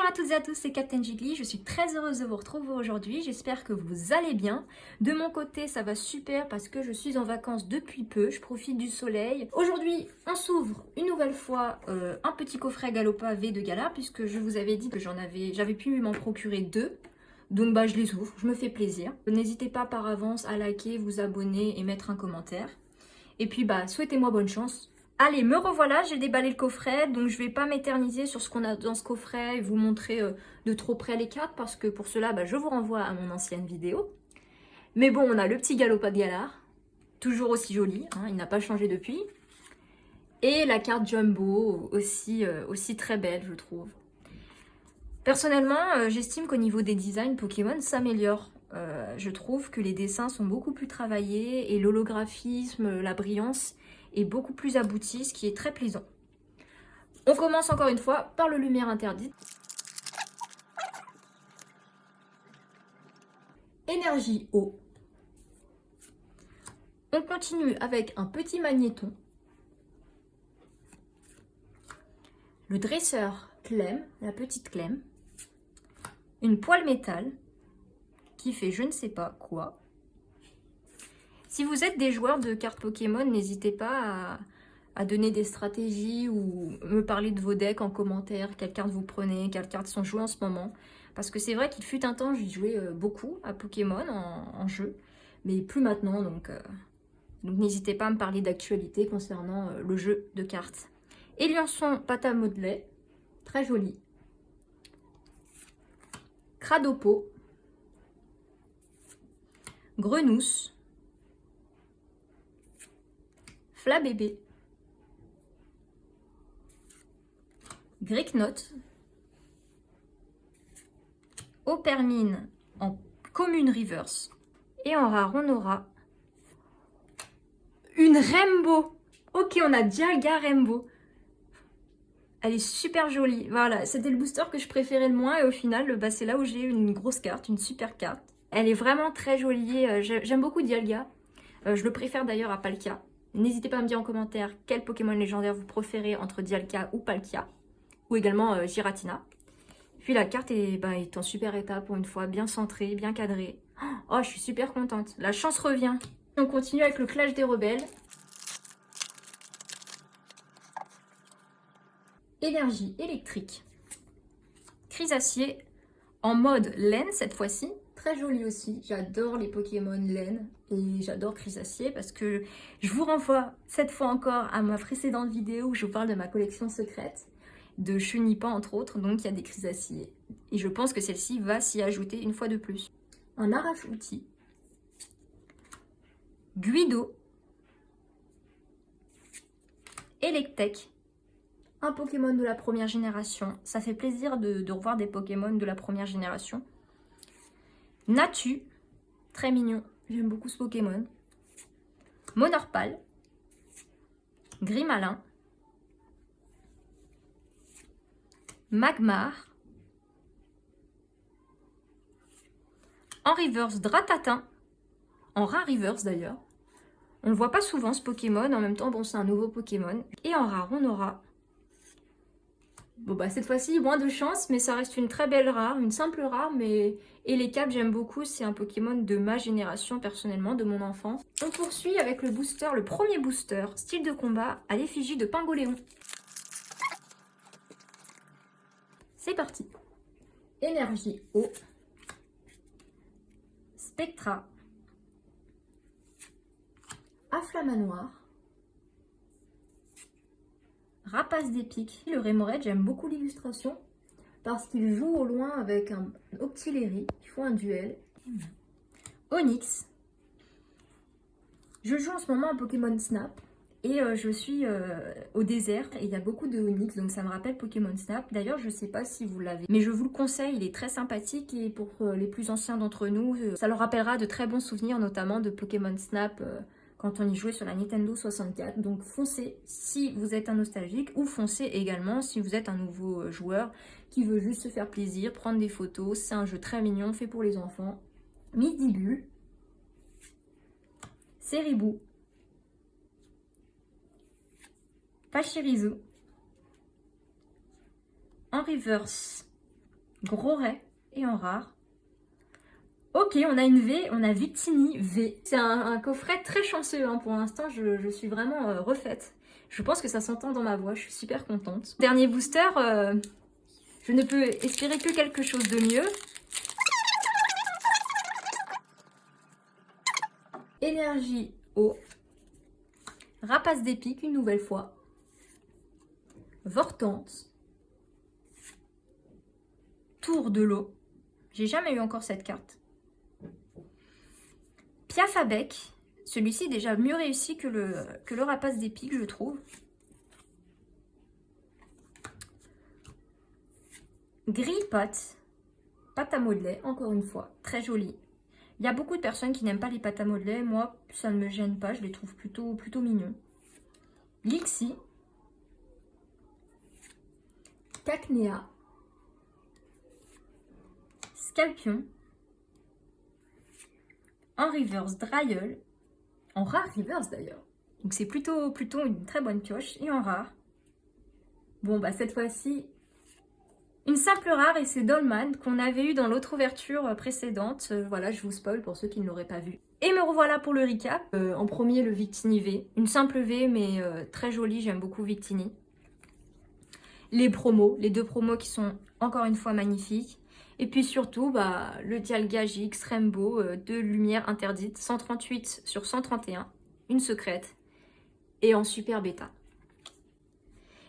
Bonjour à toutes et à tous, c'est Captain Jiggly, je suis très heureuse de vous retrouver aujourd'hui, j'espère que vous allez bien. De mon côté, ça va super parce que je suis en vacances depuis peu, je profite du soleil. Aujourd'hui, on s'ouvre une nouvelle fois un petit coffret Galopa V de Gala, puisque je vous avais dit que j'avais pu m'en procurer deux. Donc je les ouvre, je me fais plaisir. N'hésitez pas par avance à liker, vous abonner et mettre un commentaire. Et puis souhaitez-moi bonne chance. Allez, me revoilà, j'ai déballé le coffret, donc je vais pas m'éterniser sur ce qu'on a dans ce coffret et vous montrer de trop près les cartes, parce que pour cela, je vous renvoie à mon ancienne vidéo. Mais bon, on a le petit Galopa de Galar, toujours aussi joli, hein, il n'a pas changé depuis. Et la carte Jumbo, aussi très belle, je trouve. Personnellement, j'estime qu'au niveau des designs, Pokémon s'améliore. Je trouve que les dessins sont beaucoup plus travaillés et l'holographisme, la brillance est beaucoup plus abouti, ce qui est très plaisant. On commence encore une fois par le Lumière Interdite. Énergie eau. On continue avec un petit magnéton. Le dresseur Clem, la petite Clem. Une poêle métal qui fait je ne sais pas quoi. Si vous êtes des joueurs de cartes Pokémon, n'hésitez pas à donner des stratégies ou me parler de vos decks en commentaire, quelles cartes vous prenez, quelles cartes sont jouées en ce moment. Parce que c'est vrai qu'il fut un temps, j'y jouais beaucoup à Pokémon en jeu, mais plus maintenant, donc n'hésitez pas à me parler d'actualité concernant le jeu de cartes. Éliançon pâte à modeler, très joli. Cradopo, Grenousse, Flabébé, Greeknote, Opermine en commune reverse, et en rare on aura une Rainbow. Ok, on a Dialga Rainbow. Elle est super jolie. Voilà, c'était le booster que je préférais le moins et au final, c'est là où j'ai eu une grosse carte, une super carte. Elle est vraiment très jolie. J'aime beaucoup Dialga. Je le préfère d'ailleurs à Palkia. N'hésitez pas à me dire en commentaire quel Pokémon légendaire vous préférez entre Dialga ou Palkia. Ou également Giratina. Puis la carte est en super état pour une fois, bien centrée, bien cadrée. Oh, je suis super contente. La chance revient. On continue avec le Clash des Rebelles. Énergie électrique. Chrysacier en mode laine cette fois-ci. Très joli aussi. J'adore les Pokémon laine et j'adore Chrysacier parce que je vous renvoie cette fois encore à ma précédente vidéo où je vous parle de ma collection secrète de Chenipan entre autres. Donc il y a des Chrysaciers. Et je pense que celle-ci va s'y ajouter une fois de plus. Un arrache-outil. Guido. Electek. Un Pokémon de la première génération. Ça fait plaisir de revoir des Pokémon de la première génération. Natu. Très mignon. J'aime beaucoup ce Pokémon. Monorpal. Grimalin. Magmar. En reverse, Dratatin. En rare reverse d'ailleurs. On ne le voit pas souvent ce Pokémon. En même temps, bon, c'est un nouveau Pokémon. Et en rare, on aura... Bon, cette fois-ci, moins de chance, mais ça reste une très belle rare, une simple rare, mais... Et les Caps, j'aime beaucoup, c'est un Pokémon de ma génération, personnellement, de mon enfance. On poursuit avec le booster, le premier booster, style de combat, à l'effigie de Pingoléon. C'est parti. Énergie eau. Spectra. Afflamanoir. Rapace d'épique. Le Remoraid, j'aime beaucoup l'illustration parce qu'il joue au loin avec un Octillery. Ils font un duel. Onyx. Je joue en ce moment à Pokémon Snap et je suis au désert et il y a beaucoup de Onyx, donc ça me rappelle Pokémon Snap. D'ailleurs, je ne sais pas si vous l'avez, mais je vous le conseille, il est très sympathique et pour les plus anciens d'entre nous, ça leur rappellera de très bons souvenirs, notamment de Pokémon Snap quand on y jouait sur la Nintendo 64. Donc foncez si vous êtes un nostalgique ou foncez également si vous êtes un nouveau joueur qui veut juste se faire plaisir, prendre des photos. C'est un jeu très mignon, fait pour les enfants. Midibule. Ceribou. Pachirisu. En reverse, Gros Ray et en rare. Ok, on a une V, on a Victini V. C'est un coffret très chanceux, hein. Pour l'instant, je suis vraiment refaite. Je pense que ça s'entend dans ma voix, je suis super contente. Dernier booster, je ne peux espérer que quelque chose de mieux. Énergie eau. Rapace des pics une nouvelle fois. Vortante. Tour de l'eau. J'ai jamais eu encore cette carte. Piaf à bec. Celui-ci est déjà mieux réussi que le rapace des pics, je trouve. Grille pâte. Pâte à modeler, encore une fois. Très jolie. Il y a beaucoup de personnes qui n'aiment pas les pâtes à modeler. Moi, ça ne me gêne pas. Je les trouve plutôt mignons. Lixie. Cacnea. Scalpion. En reverse Dryel. En rare reverse d'ailleurs. Donc c'est plutôt une très bonne pioche. Et en rare. Bon bah cette fois-ci, une simple rare et c'est Dolman qu'on avait eu dans l'autre ouverture précédente. Voilà, je vous spoil pour ceux qui ne l'auraient pas vu. Et me revoilà pour le recap. En premier, le Victini V. Une simple V mais très jolie, j'aime beaucoup Victini. Les promos, les deux promos qui sont encore une fois magnifiques. Et puis surtout, bah, le Dialga GX Rainbow de lumière interdite, 138 sur 131, une secrète, et en super bêta.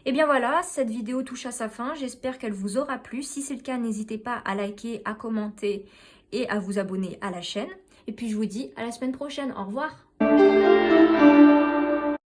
Et bien voilà, cette vidéo touche à sa fin, j'espère qu'elle vous aura plu. Si c'est le cas, n'hésitez pas à liker, à commenter et à vous abonner à la chaîne. Et puis je vous dis à la semaine prochaine, au revoir.